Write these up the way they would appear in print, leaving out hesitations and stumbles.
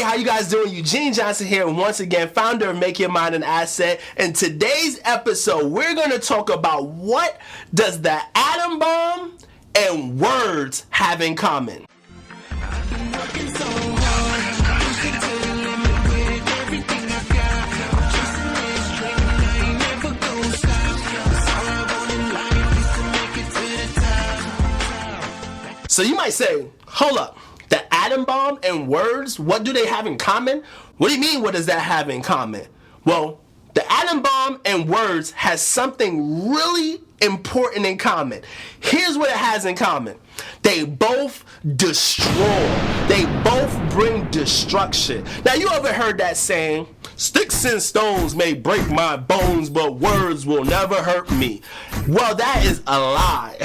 Hey, how you guys doing? Eugene Johnson here, and once again, founder of Make Your Mind an Asset. In today's episode, we're going to talk about what does the atom bomb and words have in common. So you might say, hold up. The atom bomb and words, what do they have in common? What do you mean, what does that have in common? Well, the atom bomb and words has something really important in common. Here's what it has in common. They both destroy. They both bring destruction. Now, you ever heard that saying, sticks and stones may break my bones, but words will never hurt me? Well, that is a lie.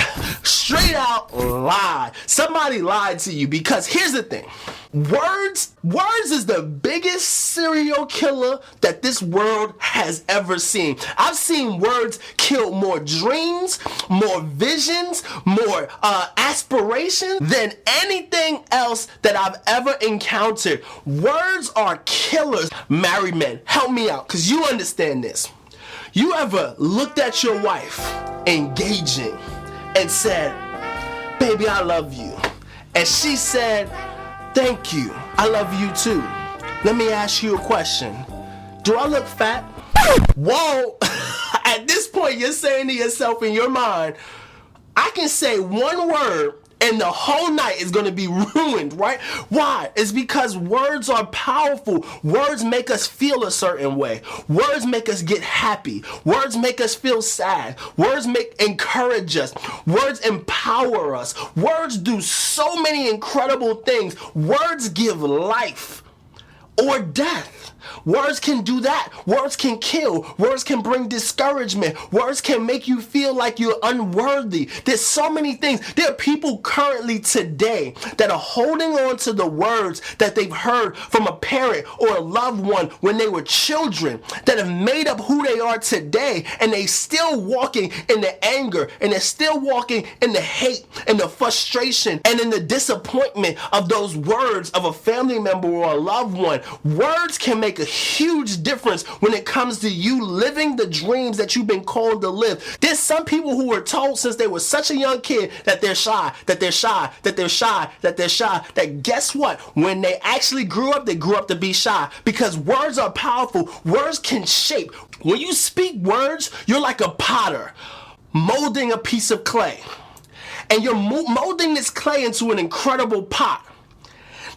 Straight out lie. Somebody lied to you, because here's the thing. Words is the biggest serial killer that this world has ever seen. I've seen words kill more dreams, more visions, more aspirations than anything else that I've ever encountered. Words are killers. Married men, help me out, because you understand this. You ever looked at your wife engaging and said, baby, I love you. And she said, thank you, I love you too. Let me ask you a question. Do I look fat? Whoa. At this point, you're saying to yourself in your mind, I can say one word and the whole night is going to be ruined, right? Why? It's because words are powerful. Words make us feel a certain way. Words make us get happy. Words make us feel sad. Words encourage us. Words empower us. Words do so many incredible things. Words give life or death. Words can do that. Words can kill. Words can bring discouragement. Words can make you feel like you're unworthy. There's so many things. There are people currently today that are holding on to the words that they've heard from a parent or a loved one when they were children, that have made up who they are today, and they still walking in the anger, and they're still walking in the hate and the frustration and in the disappointment of those words of a family member or a loved one. Words can make a huge difference when it comes to you living the dreams that you've been called to live. There's some people who were told since they were such a young kid that they're shy, that they're shy, that they're shy, that they're shy, that guess what? When they actually grew up, they grew up to be shy, because words are powerful. Words can shape. When you speak words, you're like a potter molding a piece of clay, and you're molding this clay into an incredible pot.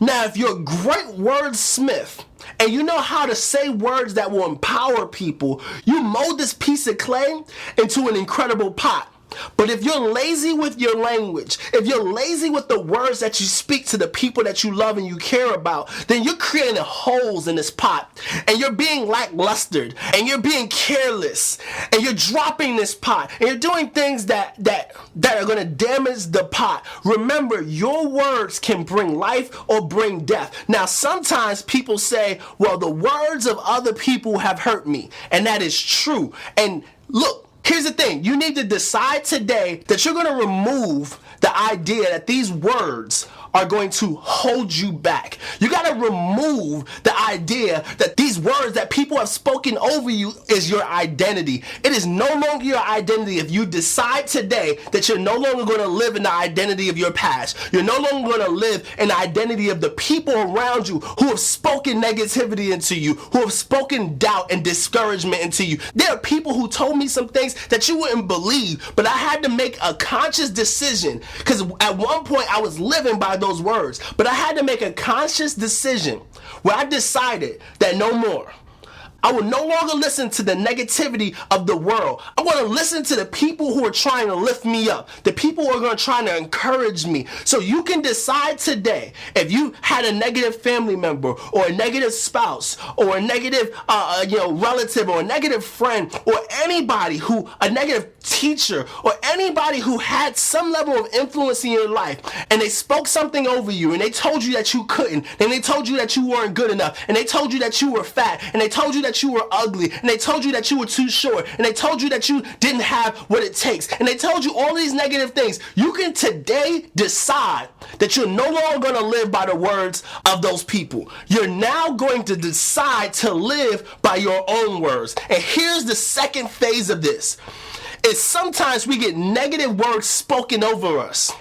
Now, if you're a great wordsmith and you know how to say words that will empower people, you mold this piece of clay into an incredible pot. But if you're lazy with your language, if you're lazy with the words that you speak to the people that you love and you care about, then you're creating holes in this pot, and you're being lackluster, and you're being careless, and you're dropping this pot, and you're doing things that are going to damage the pot. Remember, your words can bring life or bring death. Now, sometimes people say, well, the words of other people have hurt me, and that is true. And look, here's the thing. You need to decide today that you're going to remove the idea that these words are going to hold you back. You got to remove the idea that these words that people have spoken over you is your identity. It is no longer your identity if you decide today that you're no longer going to live in the identity of your past. You're no longer going to live in the identity of the people around you who have spoken negativity into you, who have spoken doubt and discouragement into you. There are people who told me some things that you wouldn't believe, but I had to make a conscious decision, because at one point I was living by those words, but I had to make a conscious decision where I decided that no more. I will no longer listen to the negativity of the world. I want to listen to the people who are trying to lift me up, the people who are going to try to encourage me. So you can decide today, if you had a negative family member or a negative spouse or a negative relative or a negative friend or anybody who, a negative teacher or anybody who had some level of influence in your life, and they spoke something over you, and they told you that you couldn't, and they told you that you weren't good enough, and they told you that you were fat, and they told you that that you were ugly, and they told you that you were too short, and they told you that you didn't have what it takes, and they told you all these negative things, you can today decide that you're no longer going to live by the words of those people. You're now going to decide to live by your own words. And here's the second phase of this. Is sometimes we get negative words spoken over us.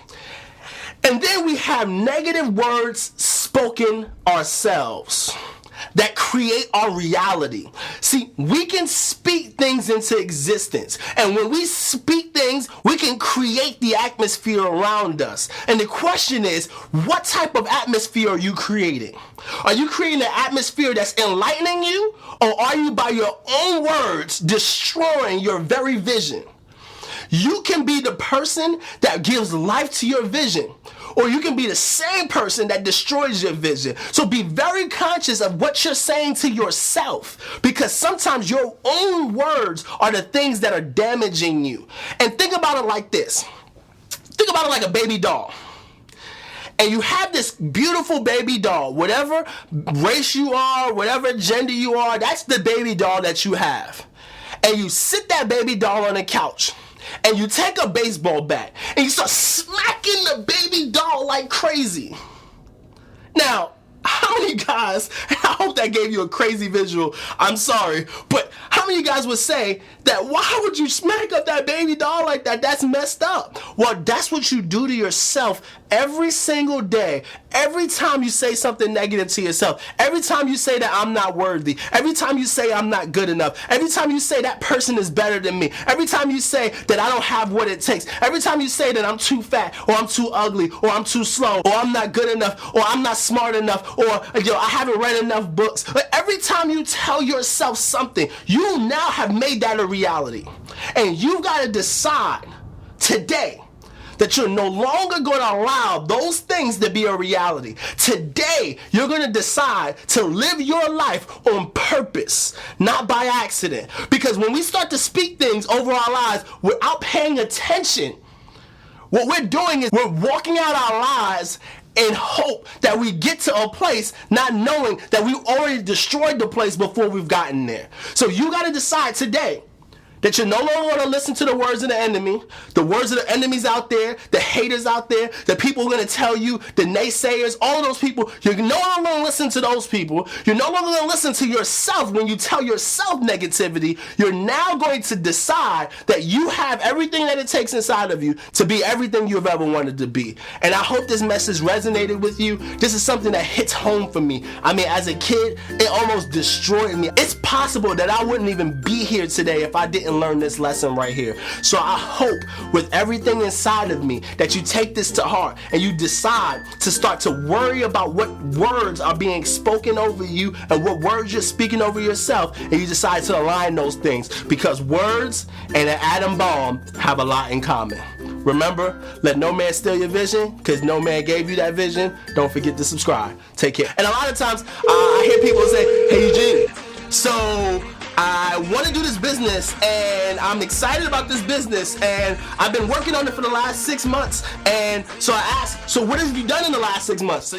And then we have negative words spoken ourselves that create our reality. See, we can speak things into existence. And when we speak things, we can create the atmosphere around us. And the question is, what type of atmosphere are you creating? Are you creating an atmosphere that's enlightening you? Or are you, by your own words, destroying your very vision? You can be the person that gives life to your vision, or you can be the same person that destroys your vision. So be very conscious of what you're saying to yourself, because sometimes your own words are the things that are damaging you. And think about it like this. Think about it like a baby doll. And you have this beautiful baby doll, whatever race you are, whatever gender you are, that's the baby doll that you have. And you sit that baby doll on the couch. And you take a baseball bat and you start smacking the baby doll like crazy. Now, how many guys, I hope that gave you a crazy visual, I'm sorry, but how many guys would say that, why would you smack up that baby doll like that? That's messed up. Well, that's what you do to yourself every single day. Every time you say something negative to yourself, every time you say that I'm not worthy, every time you say I'm not good enough, every time you say that person is better than me, every time you say that I don't have what it takes, every time you say that I'm too fat, or I'm too ugly, or I'm too slow, or I'm not good enough, or I'm not smart enough, or I haven't read enough books. But every time you tell yourself something, you now have made that a reality. And you've got to decide today that you're no longer going to allow those things to be a reality. Today, you're going to decide to live your life on purpose, not by accident. Because when we start to speak things over our lives without paying attention, what we're doing is we're walking out our lives in hope that we get to a place not knowing that we already destroyed the place before we've gotten there. So you got to decide today that you're no longer going to listen to the words of the enemy, the words of the enemies out there, the haters out there, the people who are going to tell you, the naysayers, all of those people. You're no longer going to listen to those people. You're no longer going to listen to yourself when you tell yourself negativity. You're now going to decide that you have everything that it takes inside of you to be everything you've ever wanted to be. And I hope this message resonated with you. This is something that hits home for me. I mean, as a kid, it almost destroyed me. It's possible that I wouldn't even be here today if I didn't learn this lesson right here. So I hope with everything inside of me that you take this to heart and you decide to start to worry about what words are being spoken over you and what words you're speaking over yourself, and you decide to align those things, because words and an atom bomb have a lot in common. Remember, let no man steal your vision, because no man gave you that vision. Don't forget to subscribe. Take care. And a lot of times I hear people say, hey Eugene, so I want to do this business and I'm excited about this business and I've been working on it for the last 6 months. And so I asked, so what have you done in the last 6 months? So